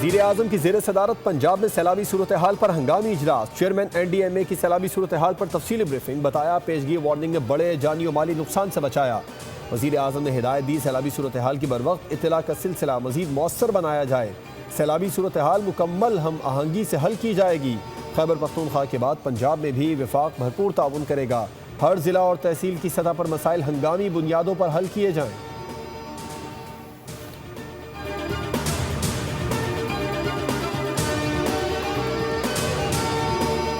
वज़ीर आज़म की ज़ेर सदारत पंजाब में सैलाबी सूरत हाल पर हंगामी इजलास। चेयरमैन NDMA की सैलाबी सूरत हाल पर तफसीली ब्रीफिंग। बताया पेशगी वार्निंग ने बड़े जानी और माली नुकसान से बचाया। वज़ीर आज़म ने हिदायत दी सैलाबी सूरत हाल की बरवक्त इत्तला का सिलसिला मज़ीद मौसर बनाया जाए। सैलाबी सूरत हाल मुकम्मल हम आहंगी से हल की जाएगी। खैबर पख्तूनख्वा के बाद पंजाब में भी विफाक भरपूर ताउन करेगा। हर जिला और तहसील की सतह पर मसाइल हंगामी बुनियादों पर हल किए जाएँ।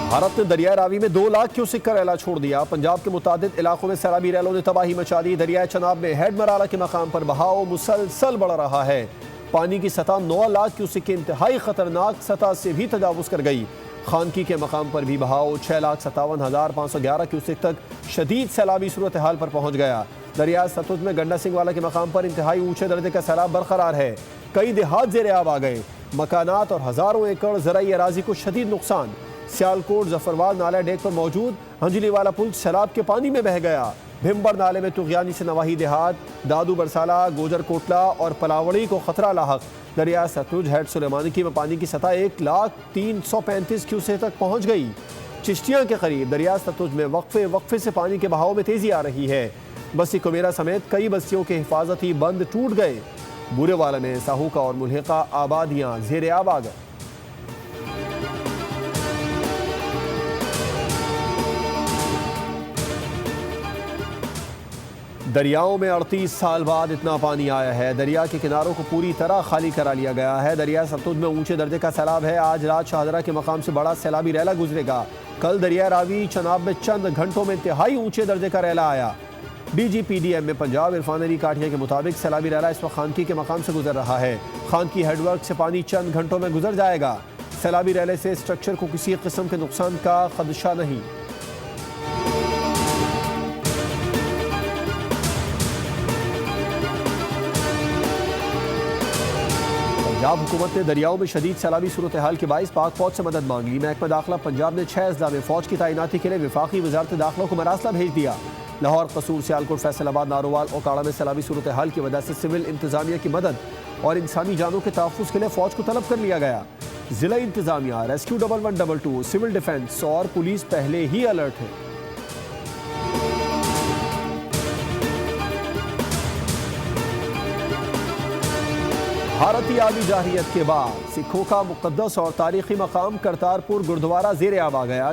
भारत ने दरिया रावी में 2 लाख क्यूसेक का रैला छोड़ दिया। पंजाब के मुतादिद इलाकों में सैलाबी रैलों ने तबाही मचा दी। दरियाए चनाब में हेड मराला के मकाम पर बहाव मुसलसल बढ़ रहा है। पानी की सतह 9 लाख क्यूसेक के इंतहाई खतरनाक सतह से भी तजावुज कर गई। खानकी के मकाम पर भी बहाव 6,57,511 क्यूसेक तक शदीद सैलाबी सूरत हाल पर पहुंच गया। दरिया सतलुज में गंडा सिंह वाला के मकाम पर इंतहाई ऊंचे दर्जे का सैलाब बरकरार है। कई देहात ज़ेर आब आ गए। मकानात और हज़ारों एकड़ ज़राई अराजी को शदीद नुकसान। सियालकोट जफरवाल नाला डेक पर मौजूद हंजली वाला पुल सैलाब के पानी में बह गया। भिम्बर नाले में तुगयानी से नवाही देहात, दादू बरसाला, गोजर कोटला और पलावड़ी को खतरा लाहक। दरिया सतलुज हेड सुलेमानी में पानी की सतह 1,03,35 क्यूसेक तक पहुंच गई। चिश्तियाँ के करीब दरिया सतलुज में वक्फे से पानी के बहाव में तेजी आ रही है। बस्ती कुमेरा समेत कई बस्तियों के हिफाजती बंद टूट गए। बुरेवाला में साहूका और मुल्हिका आबादियाँ ज़ेर आब आ गए। दरियाओं में 38 साल बाद इतना पानी आया है। दरिया के किनारों को पूरी तरह खाली करा लिया गया है। दरिया सतलुज में ऊंचे दर्जे का सैलाब है। आज रात शाहदरा के मकाम से बड़ा सैलाबी रैला गुजरेगा। कल दरिया रावी चनाब में चंद घंटों में इंतहाई ऊंचे दर्जे का रैला आया। DGPDM में पंजाब इरफान अली काठिया के मुताबिक सैलाबी रैला इस वक्त खानकी के मकाम से गुजर रहा है। खानकी हेडवर्क से पानी चंद घंटों में गुजर जाएगा। सैलाबी रैले से स्ट्रक्चर को किसी किस्म के नुकसान का खदशा नहीं। पंजाब हुकूमत ने दरियाओं में शदीद सैलाबी सूरत हाल के बाइस पाक फौज से मदद मांग ली। महकमा दाखिला पंजाब ने 6 अजला में फौज की तैनाती के लिए विफाकी वजारत दाखिला को मरासला भेज दिया। लाहौर, कसूर, सियालकोट, फैसलाबाद, नारोवाल और काड़ा में सैलाबी सूरत हाल की वजह से सिविल इंतजामिया की मदद और इंसानी जानों के तहफ़्फ़ुज़ के लिए फौज को तलब कर लिया गया। जिला इंतजामिया, रेस्क्यू 1122, सिविल डिफेंस और पुलिस पहले ही अलर्ट है। भारतीय आबी जाहिरियत के बाद सिखों का मुक़द्दस और तारीख़ी मकाम करतारपुर गुरुद्वारा ज़ेर आब आ गया।